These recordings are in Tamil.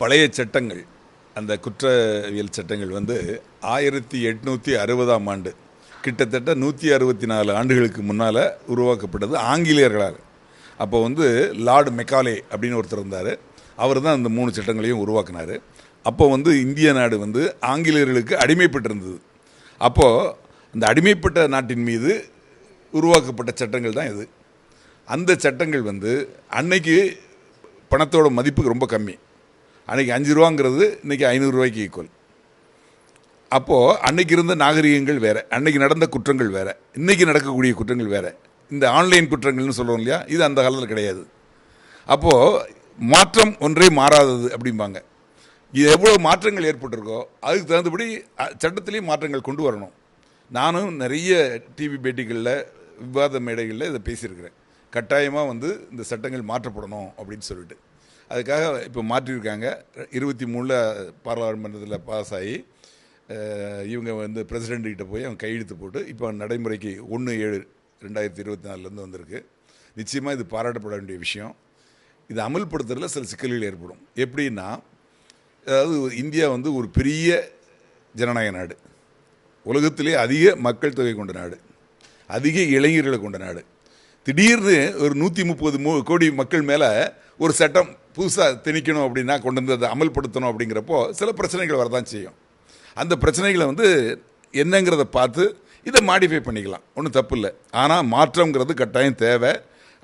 பழைய சட்டங்கள், அந்த குற்றவியல் சட்டங்கள் 1860ஆம் ஆண்டு, கிட்டத்தட்ட 164 ஆண்டுகளுக்கு முன்னால் உருவாக்கப்பட்டது ஆங்கிலேயர்களால். அப்போ லார்டு மெக்காலே அப்படின்னு ஒருத்தர் இருந்தார். அவர் தான் அந்த 3 சட்டங்களையும் உருவாக்கினார். அப்போ இந்திய நாடு ஆங்கிலேயர்களுக்கு அடிமைப்பட்டிருந்தது. அப்போது அந்த அடிமைப்பட்ட நாட்டின் மீது உருவாக்கப்பட்ட சட்டங்கள் தான் இது. அந்த சட்டங்கள் அன்னைக்கு பணத்தோட மதிப்பு ரொம்ப கம்மி. அன்றைக்கி 5 ரூபாங்கிறது இன்றைக்கி 500 ரூபாய்க்கு ஈக்குவல். அப்போது அன்றைக்கி இருந்த நாகரிகங்கள் வேறு, அன்றைக்கி நடந்த குற்றங்கள் வேறு, இன்றைக்கி நடக்கக்கூடிய குற்றங்கள் வேறு. இந்த ஆன்லைன் குற்றங்கள்னு சொல்கிறோம் இல்லையா, இது அந்த காலத்தில் கிடையாது. அப்போது மாற்றம் ஒன்றே மாறாதது அப்படிம்பாங்க. இது எவ்வளோ மாற்றங்கள் ஏற்பட்டிருக்கோ அதுக்கு தகுந்தபடி சட்டத்திலையும் மாற்றங்கள் கொண்டு வரணும். நானும் நிறைய டிவி பேட்டிகளில், விவாத மேடைகளில் இதை பேசியிருக்கிறேன். கட்டாயமாக இந்த சட்டங்கள் மாற்றப்படணும் அப்படின்னு சொல்லிட்டு. அதுக்காக இப்போ மாற்றியிருக்காங்க. 23 பாராளுமன்றத்தில் பாஸ் ஆகி இவங்க பிரசிடெண்ட்கிட்ட போய் அவங்க கையெழுத்து போட்டு இப்போ நடைமுறைக்கு 1/7/2024 வந்திருக்கு. நிச்சயமாக இது பாராட்டப்பட வேண்டிய விஷயம். இது அமல்படுத்துறதுல சில சிக்கல்கள் ஏற்படும். எப்படின்னா, அதாவது இந்தியா ஒரு பெரிய ஜனநாயக நாடு, உலகத்திலே அதிக மக்கள் தொகை கொண்ட நாடு, அதிக இளைஞர்களை கொண்ட நாடு. திடீர்னு ஒரு 130 கோடி மக்கள் மேலே ஒரு சட்டம் புதுசாக திணிக்கணும் அப்படின்னா, கொண்டு வந்து அதை அமல்படுத்தணும் அப்படிங்கிறப்போ சில பிரச்சனைகள் வரதான் செய்யும். அந்த பிரச்சனைகளை என்னங்கிறத பார்த்து இதை மாடிஃபை பண்ணிக்கலாம், ஒன்றும் தப்பு இல்லை. ஆனால் மாற்றங்கிறது கட்டாயம் தேவை.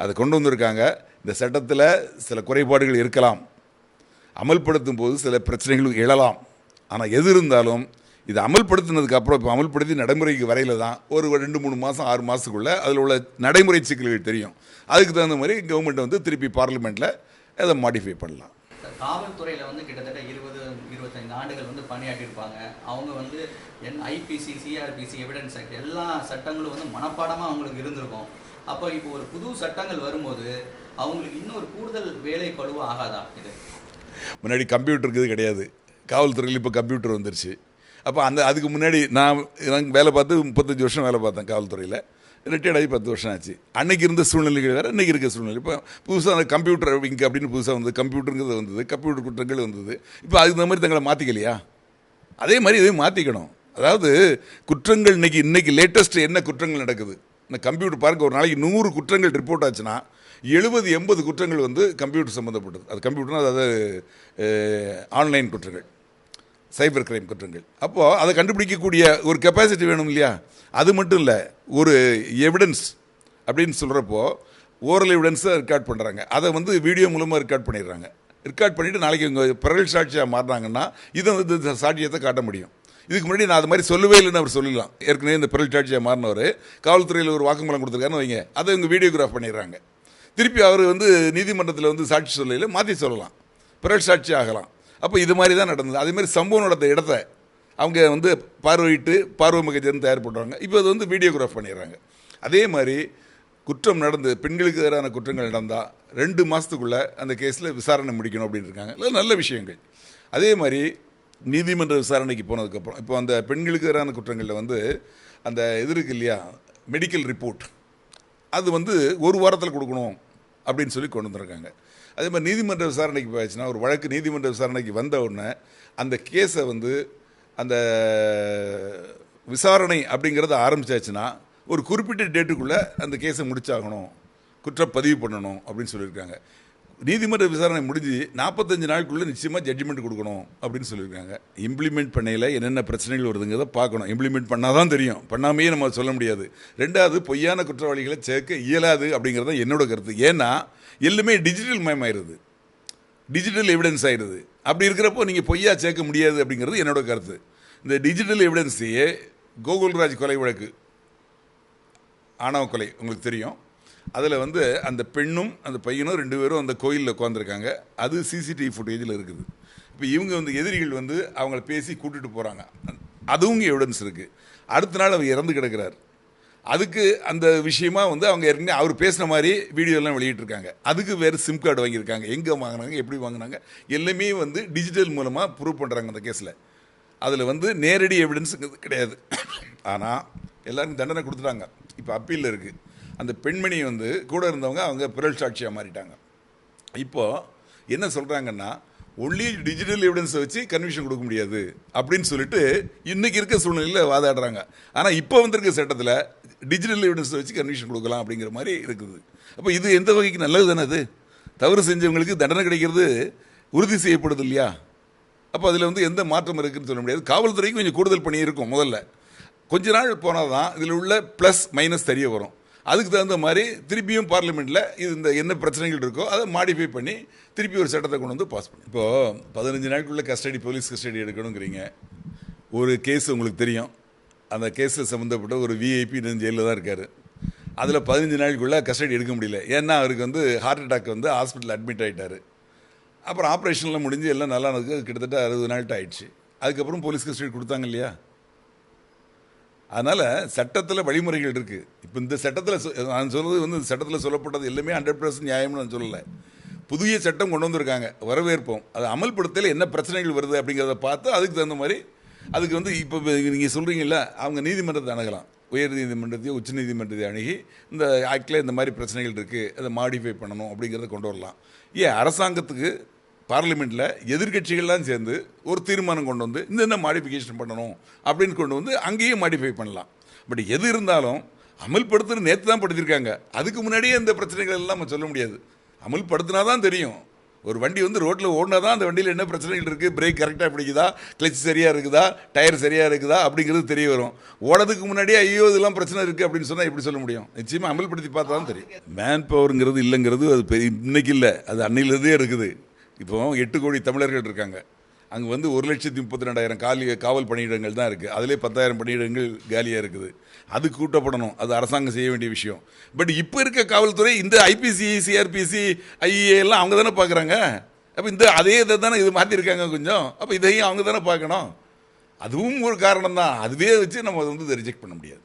அதை கொண்டு வந்திருக்காங்க. இந்த சட்டத்தில் சில குறைபாடுகள் இருக்கலாம், அமல்படுத்தும் போது சில பிரச்சனைகள் எழலாம். ஆனால் எது இருந்தாலும் இது அமல்படுத்தினதுக்கு அப்புறம், இப்போ அமல்படுத்தி நடைமுறைக்கு வரையில் தான் ஒரு 2-3 மாதம் 6 மாதத்துக்குள்ளே அதில் உள்ள நடைமுறை சிக்கல்கள் தெரியும். அதுக்கு தகுந்த மாதிரி கவர்மெண்ட் திருப்பி பார்லிமெண்ட்டில் அதை மாடிஃபை பண்ணலாம். காவல்துறையில் கிட்டத்தட்ட 20-25 ஆண்டுகள் பணியாற்றிருப்பாங்க. அவங்க ஐபிசி, சிஆர்பிசி, எவிடன்ஸ் ஆக்ட் எல்லா சட்டங்களும் மனப்பாடமாக அவங்களுக்கு இருந்திருக்கும். அப்போ இப்போ ஒரு புது சட்டங்கள் வரும்போது அவங்களுக்கு இன்னொரு கூடுதல் வேலை பழுவாக ஆகாதா? இது முன்னாடி கம்ப்யூட்டருக்கு இது கிடையாது. காவல்துறையில் இப்போ கம்ப்யூட்டர் வந்துருச்சு. அப்போ அதுக்கு முன்னாடி நான் வேலை பார்த்து 35 வருஷம் வேலை பார்த்தேன் காவல்துறையில். ரிட்டையர்ட் ஆகி 10 வருஷம் ஆச்சு. அன்றைக்கி இருந்த சூழ்நிலைகள் வேறு, இன்றைக்கி இருக்க சூழ்நிலை. இப்போ புதுசாக அந்த கம்ப்யூட்டர் விங் அப்படின்னு புதுசாக கம்ப்யூட்டருங்கிறது வந்தது, கம்ப்யூட்டர் குற்றங்கள் வந்தது. இப்போ அதுக்கு இந்த மாதிரி தங்களை மாற்றிக்கலையா? அதே மாதிரி இதையும் மாற்றிக்கணும். அதாவது குற்றங்கள் இன்றைக்கி லேட்டஸ்ட் என்ன குற்றங்கள் நடக்குது, இந்த கம்ப்யூட்டர் பாருங்கள். ஒரு நாளைக்கு 100 குற்றங்கள் ரிப்போர்ட் ஆச்சுன்னா 70-80 குற்றங்கள் கம்ப்யூட்டர் சம்மந்தப்பட்டது. அது கம்ப்யூட்டர்னா அதாவது ஆன்லைன் குற்றங்கள், சைபர் கிரைம் குற்றங்கள். அப்போது அதை கண்டுபிடிக்கக்கூடிய ஒரு கெப்பாசிட்டி வேணும் இல்லையா? அது மட்டும் இல்லை, ஒரு எவிடன்ஸ் அப்படின்னு சொல்கிறப்போ ஓரல் எவிடன்ஸை ரெக்கார்ட் பண்ணுறாங்க. அதை வீடியோ மூலமாக ரெக்கார்ட் பண்ணிடுறாங்க. ரெக்கார்ட் பண்ணிவிட்டு நாளைக்கு இவங்க பிறல் சாட்சியாக மாறினாங்கன்னா இதை சாட்சியத்தை காட்ட முடியும். இதுக்கு முன்னாடி நான் அது மாதிரி சொல்லவே இல்லைன்னு அவர் சொல்லலாம். ஏற்கனவே இந்த பிறல் சாட்சியாக மாறினவர் காவல்துறையில் ஒரு வாக்குமூலம் கொடுத்துருக்காருன்னு வைங்க, அதை இவங்க வீடியோகிராஃப் பண்ணிடுறாங்க. திருப்பி அவர் நீதிமன்றத்தில் சாட்சி சொல்லல மாற்றி சொல்லலாம், பிறல் சாட்சி ஆகலாம். அப்போ இது மாதிரி தான் நடந்தது. அதே மாதிரி சம்பவம் நடந்த இடத்த அவங்க பார்வையிட்டு பார்வை மிகச்சேர்ந்து தயார் பண்ணுறாங்க. இப்போ அது வீடியோகிராஃப் பண்ணிடுறாங்க. அதே மாதிரி குற்றம் நடந்து பெண்களுக்கு எதிரான குற்றங்கள் நடந்தால் 2 மாதத்துக்குள்ளே அந்த கேஸில் விசாரணை முடிக்கணும் அப்படின்னு இருக்காங்க. இல்லை, நல்ல விஷயங்கள். அதே மாதிரி நீதிமன்ற விசாரணைக்கு போனதுக்கப்புறம் இப்போ அந்த பெண்களுக்கு எதிரான குற்றங்களில் அந்த இது இருக்கு இல்லையா, மெடிக்கல் ரிப்போர்ட், அது 1 வாரத்தில் கொடுக்கணும் அப்படின்னு சொல்லி கொண்டு வந்துருக்காங்க. அதே மாதிரி நீதிமன்ற விசாரணைக்கு போயாச்சுன்னா, ஒரு வழக்கு நீதிமன்ற விசாரணைக்கு வந்த உடனே அந்த கேஸை அந்த விசாரணை அப்படிங்கிறத ஆரம்பிச்சாச்சுன்னா ஒரு குறிப்பிட்ட டேட்டுக்குள்ளே அந்த கேஸை முடிச்சாகணும், குற்றப்பதிவு பண்ணணும் அப்படின்னு சொல்லியிருக்காங்க. நீதிமன்ற விசாரணை முடிஞ்சு 45 நாளுக்குள்ளே நிச்சயமாக ஜட்ஜ்மெண்ட் கொடுக்கணும் அப்படின்னு சொல்லியிருக்காங்க. இம்ப்ளிமெண்ட் பண்ணையில் என்னென்ன பிரச்சனைகள் வருதுங்கிறத பார்க்கணும். இம்ப்ளிமெண்ட் பண்ணால் தான் தெரியும், பண்ணாமையே நம்ம சொல்ல முடியாது. 2வது, பொய்யான குற்றவாளிகளை சேர்க்க இயலாது அப்படிங்கிறது தான் என்னோட கருத்து. ஏன்னா எல்லாமே டிஜிட்டல் மயமாயிருது, டிஜிட்டல் எவிடன்ஸ் ஆயிடுது. அப்படி இருக்கிறப்போ நீங்கள் பொய்யா சேர்க்க முடியாது அப்படிங்கிறது என்னோட கருத்து. இந்த டிஜிட்டல் எவிடன்ஸையே கோகுல்ராஜ் கொலை வழக்கு, ஆணவ கொலை உங்களுக்கு தெரியும். அதில் அந்த பெண்ணும் அந்த பையனும் 2 பேரும் அந்த கோயிலில் உட்காந்துருக்காங்க. அது சிசிடிவி ஃபுட்டேஜில் இருக்குது. இப்போ இவங்க எதிரிகள் அவங்கள பேசி கூட்டிகிட்டு போகிறாங்க. அதுவும் எவிடன்ஸ் இருக்குது. அடுத்த நாள் அவர் இறந்து கிடக்கிறார். அதுக்கு அந்த விஷயமா அவங்க ஏற்கனவே அவர் பேசின மாதிரி வீடியோலாம் வெளியிட்டிருக்காங்க. அதுக்கு வேறு சிம் கார்டு வாங்கியிருக்காங்க. எங்கே வாங்கினாங்க, எப்படி வாங்கினாங்க, எல்லாமே டிஜிட்டல் மூலமாக ப்ரூவ் பண்ணுறாங்க அந்த கேஸில். அதில் நேரடி எவிடன்ஸ் கிடையாது. ஆனால் எல்லாருக்கும் தண்டனை கொடுத்துட்டாங்க. இப்போ அப்பீலில் இருக்குது. அந்த பெண்மணி கூட இருந்தவங்க அவங்க பிறல் சாட்சியாக மாறிட்டாங்க. இப்போது என்ன சொல்கிறாங்கன்னா, ஒன்லி டிஜிட்டல் எவிடன்ஸை வச்சு கன்விஷன் கொடுக்க முடியாது அப்படின்னு சொல்லிட்டு இன்னைக்கு இருக்க சூழ்நிலையில் வாதாடுறாங்க. ஆனால் இப்போ வந்திருக்க சட்டத்தில் டிஜிட்டல் எவிடன்ஸை வச்சு கன்விஷன் கொடுக்கலாம் அப்படிங்கிற மாதிரி இருக்குது. அப்போ இது எந்த வகைக்கு நல்லது தானே? அது தவறு செஞ்சவங்களுக்கு தண்டனை கிடைக்கிறது உறுதி செய்யப்படுது இல்லையா? அப்போ அதில் வந்து எந்த மாற்றம் இருக்குன்னு சொல்ல முடியாது. காவல்துறைக்கு கொஞ்சம் கூடுதல் பணி இருக்கும். முதல்ல கொஞ்ச நாள் போனால் தான் இதில் உள்ள ப்ளஸ் மைனஸ் தெரிய வரும். அதுக்கு தகுந்த மாதிரி திருப்பியும் பார்லிமெண்ட்டில் இது இந்த என்ன பிரச்சனைகள் இருக்கோ அதை மாடிஃபை பண்ணி திருப்பி ஒரு சட்டத்தை கொண்டு வந்து பாஸ் பண்ணி. இப்போது 15 நாளுக்குள்ளே கஸ்டடி, போலீஸ் கஸ்டடி எடுக்கணுங்கிறீங்க. ஒரு கேஸ் உங்களுக்கு தெரியும், அந்த கேஸில் சம்மந்தப்பட்ட ஒரு விஐபி இன்னும் ஜெயிலில் தான் இருக்கார். அதில் 15 நாளுக்குள்ளே கஸ்டடி எடுக்க முடியல. ஏன்னா அவருக்கு வந்து ஹார்ட் அட்டாக் வந்து ஹாஸ்பிட்டலில் அட்மிட் ஆகிட்டார். அப்புறம் ஆப்ரேஷன்லாம் முடிஞ்சு எல்லாம் நல்லா நடக்குது. கிட்டத்தட்ட 60 நாள்கிட்ட ஆயிடுச்சு. அதுக்கப்புறம் போலீஸ் கஸ்டடி கொடுத்தாங்க இல்லையா? அதனால் சட்டத்தில் வழிமுறைகள் இருக்குது. இப்போ இந்த சட்டத்தில் நான் சொல்கிறது வந்து இந்த சட்டத்தில் சொல்லப்பட்டது எல்லாமே 100% நியாயம்னு நான் சொல்லலை. புதிய சட்டம் கொண்டு வந்திருக்காங்க, வரவேற்போம். அதை அமல்படுத்தல என்ன பிரச்சனைகள் வருது அப்படிங்கிறத பார்த்து அதுக்கு தகுந்த மாதிரி அதுக்கு வந்து இப்போ நீங்கள் சொல்கிறீங்களா, அவங்க நீதிமன்றத்தை அணுகலாம். உயர் நீதிமன்றத்தையோ உச்ச நீதிமன்றத்தையோ அணுகி இந்த ஆக்டில் இந்த மாதிரி பிரச்சனைகள் இருக்குது, அதை மாடிஃபை பண்ணணும் அப்படிங்கிறத கொண்டு வரலாம். ஏன் அரசாங்கத்துக்கு பார்லிமெண்ட்டில் எதிர்கட்சிகள்லாம் சேர்ந்து ஒரு தீர்மானம் கொண்டு வந்து இந்த மாடிஃபிகேஷன் பண்ணணும் அப்படின்னு கொண்டு வந்து அங்கேயும் மாடிஃபை பண்ணலாம். பட் எது இருந்தாலும் அமல்படுத்துகிற நேற்று தான் படுத்திருக்காங்க. அதுக்கு முன்னாடியே இந்த பிரச்சனைகள் எல்லாம் நம்ம சொல்ல முடியாது. அமல்படுத்தினா தான் தெரியும். ஒரு வண்டி வந்து ரோட்டில் ஓடினா தான் அந்த வண்டியில் என்ன பிரச்சனைகள் இருக்குது, பிரேக் கரெக்டாக பிடிக்குதா, கிளச் சரியாக இருக்குதா, டயர் சரியாக இருக்குதா அப்படிங்கிறது தெரிய வரும். ஓடதுக்கு முன்னாடியே ஐயோ இதெல்லாம் பிரச்சனை இருக்குது அப்படின்னு சொன்னால் எப்படி சொல்ல முடியும்? நிச்சயமாக அமல்படுத்தி பார்த்தா தான் தெரியும். மேன் பவருங்கிறது இல்லைங்கிறது அது பெரிய இன்னைக்கு இல்லை, அது அன்னையிலேருந்தே இருக்குது. இப்போ 8 கோடி தமிழர்கள் இருக்காங்க. அங்கே வந்து 1,32,200 காவல் பணியிடங்கள் தான் இருக்குது. அதிலே 10,000 பணியிடங்கள் காலியாக இருக்குது. அது கூட்டப்படணும், அது அரசாங்கம் செய்ய வேண்டிய விஷயம். பட் இப்போ இருக்க காவல்துறை இந்த ஐபிசி, சிஆர்பிசி, ஐஏ எல்லாம் அவங்க தானே பார்க்குறாங்க. அப்போ இந்த அதே இதை தானே இது மாற்றிருக்காங்க கொஞ்சம். அப்போ இதையும் அவங்க தானே பார்க்கணும். அதுவும் ஒரு காரணம் தான். அதுவே வச்சு நம்ம அதை வந்து ரிஜெக்ட் பண்ண முடியாது.